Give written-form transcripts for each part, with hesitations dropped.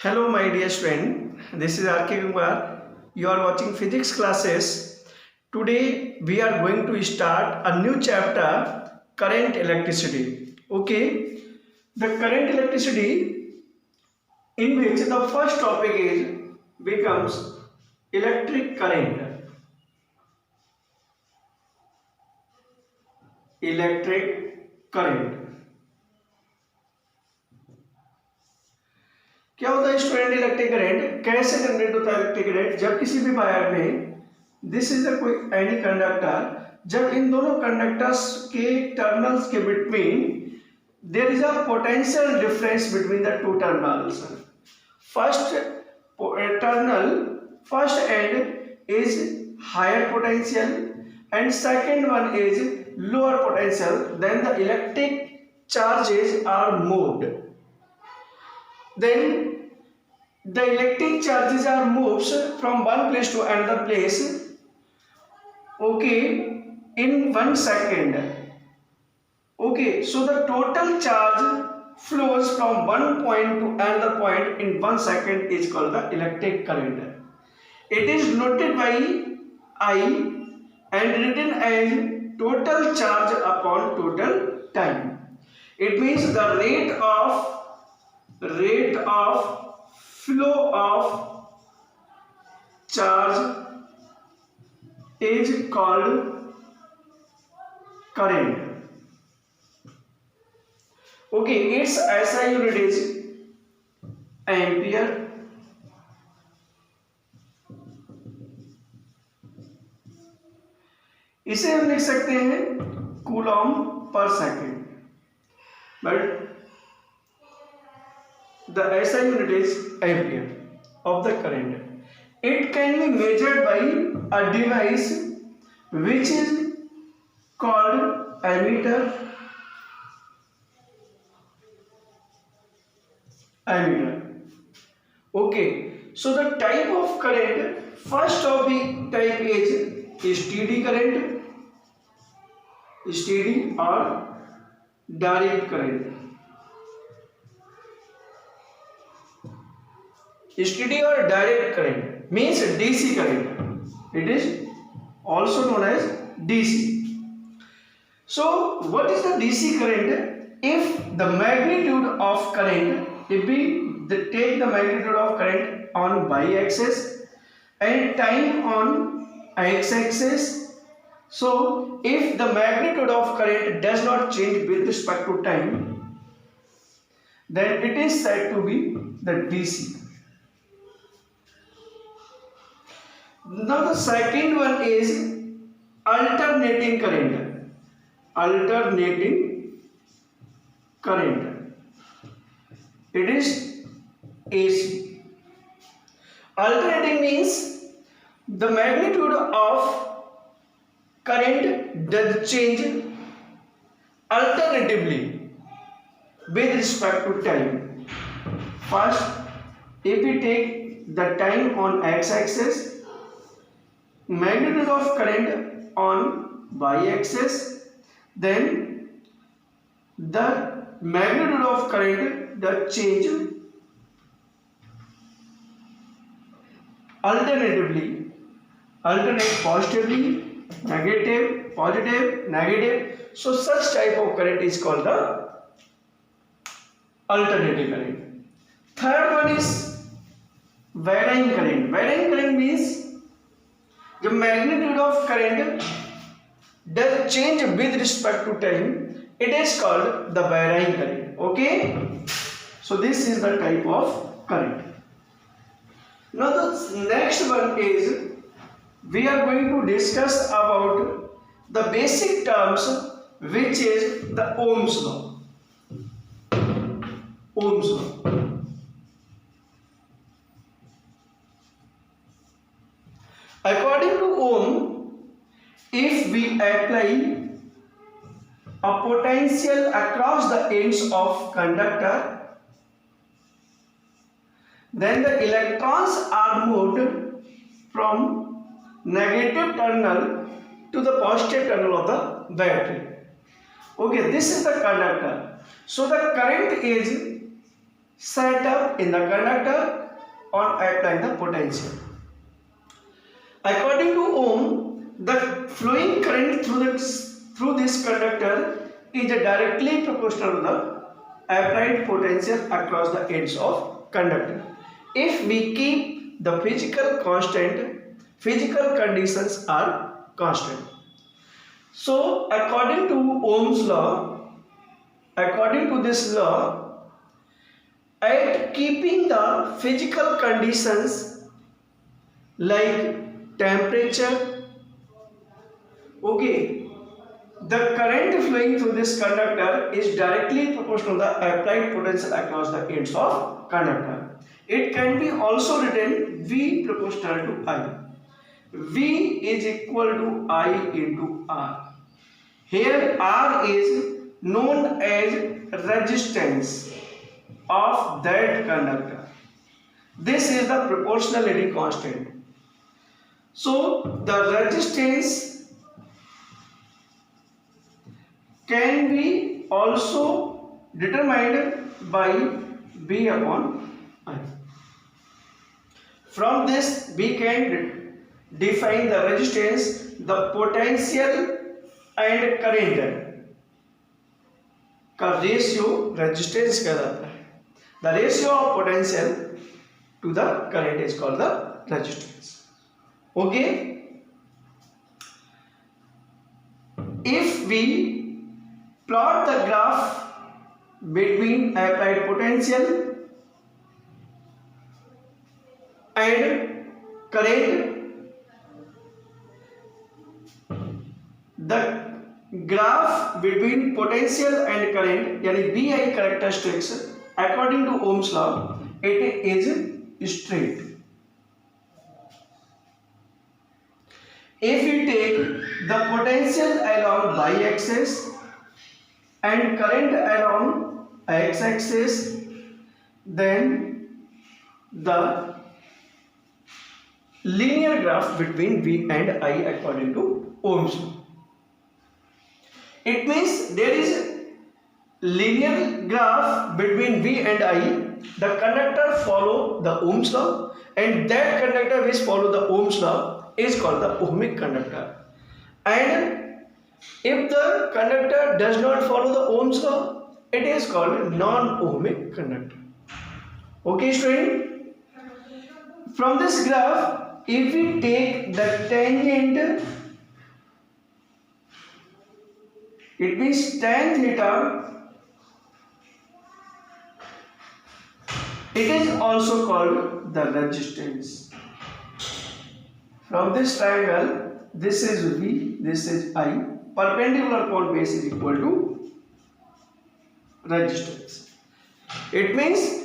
Hello, my dear student. This is R.K. Kumar. You are watching physics classes. Today, we are going to start a new chapter, current electricity. Okay, the current electricity, in which the first topic is becomes electric current. Electric current. क्या होता है student electric current? कैसे generate होता है electric current? जब किसी भी wire में दिस इज अ कोई एनी कंडक्टर, जब इन दोनों कंडक्टर्स के टर्मिनल्स के between there is a potential difference between the two terminals. First terminal first end is higher potential and second one is lower potential, then the electric charges are moved. Then the electric charges are moved from one place to another place, okay, in 1 second. Okay, so the total charge flows from one point to another point in 1 second is called the electric current. It is noted by I and written as total charge upon total time. It means the rate of flow of charge is called current. Okay, its SI unit is ampere. इसे हम लिख सकते हैं Coulomb पर second, but the SI unit is ampere of the current. It can be measured by a device which is called ammeter. Okay, so the type of current, first of the type is steady current, steady or direct current. Steady or direct current means DC current. It is also known as DC. So what is the DC current? If the magnitude of current, if we take the magnitude of current on y-axis and time on x-axis, so if the magnitude of current does not change with respect to time, then it is said to be the DC. Now the second one is alternating current. Alternating current. It is AC. Alternating means the magnitude of current does change alternatively with respect to time. First, if we take the time on x-axis, magnitude of current on y-axis, then the magnitude of current does change alternatively, alternate positively, negative, positive, negative. So such type of current is called the alternating current. Third one is varying current. Varying current means the magnitude of current does change with respect to time. It is called the varying current. Okay, so this is the type of current. Now the next one is we are going to discuss about the basic terms, which is the Ohm's law. Ohm's law. According to Ohm, if we apply a potential across the ends of conductor, then the electrons are moved from negative terminal to the positive terminal of the battery. Okay, this is the conductor. So the current is set up in the conductor on applying the potential. According to Ohm, the flowing current through this conductor is directly proportional to the applied potential across the ends of conductor. If we keep the physical conditions are constant. So according to Ohm's law, according to this law, at keeping the physical conditions like temperature, okay, the current flowing through this conductor is directly proportional to the applied potential across the ends of conductor. It can be also written V proportional to I. V is equal to I into R. Here R is known as resistance of that conductor. This is the proportionality constant. So the resistance can be also determined by V upon I. From this we can define the resistance, the potential and current का ratio resistance कहलाता है. The ratio of potential to the current is called the resistance. Okay, if we plot the graph between applied potential and current, the graph between potential and current यानी VI characteristics according to Ohm's law, it is straight. If we take the potential along y-axis and current along x-axis, then the linear graph between V and I according to Ohm's law. It means there is linear graph between V and I. The conductor follow the Ohm's law, and that conductor which follow the Ohm's law is called the ohmic conductor. And if the conductor does not follow the Ohm's law, it is called non-ohmic conductor. Okay, student? From this graph, if we take the tangent, it means tan theta, it is also called the resistance. From this triangle, this is V, this is I, perpendicular upon base is equal to resistance. It means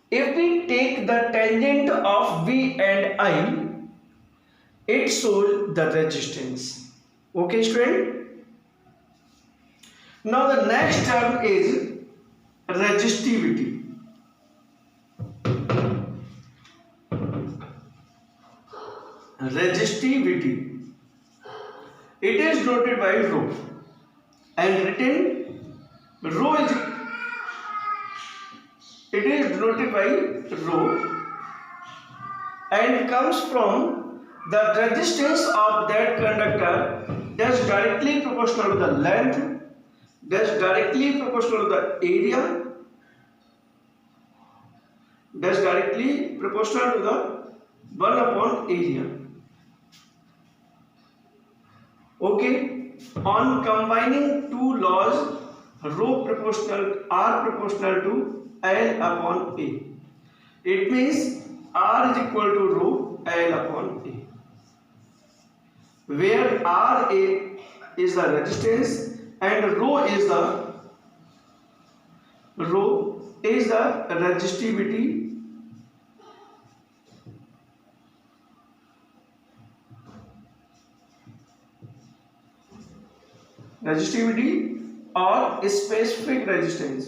if we take the tangent of V and I, it shows the resistance. Okay, student? Now the next term is resistivity. Resistivity. It is denoted by rho and written rho is, it is denoted by rho and comes from the resistance of that conductor that's directly proportional to the length, that's directly proportional to the area, that's directly proportional to the 1 upon area. Okay, on combining two laws, rho proportional, R proportional to L upon A, it means R is equal to rho L upon A, where R is the resistance and rho is the resistivity. Resistivity or specific resistance.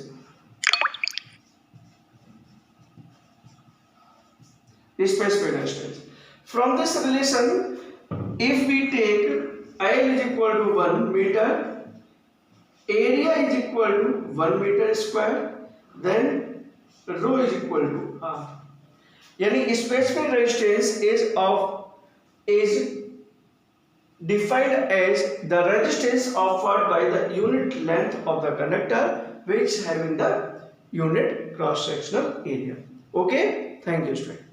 Specific resistance. From this relation, if we take L is equal to 1 meter, area is equal to 1 meter square, then rho is equal to, हाँ, यानी specific resistance is defined as the resistance offered by the unit length of the conductor which having the unit cross sectional area. Okay, thank you student.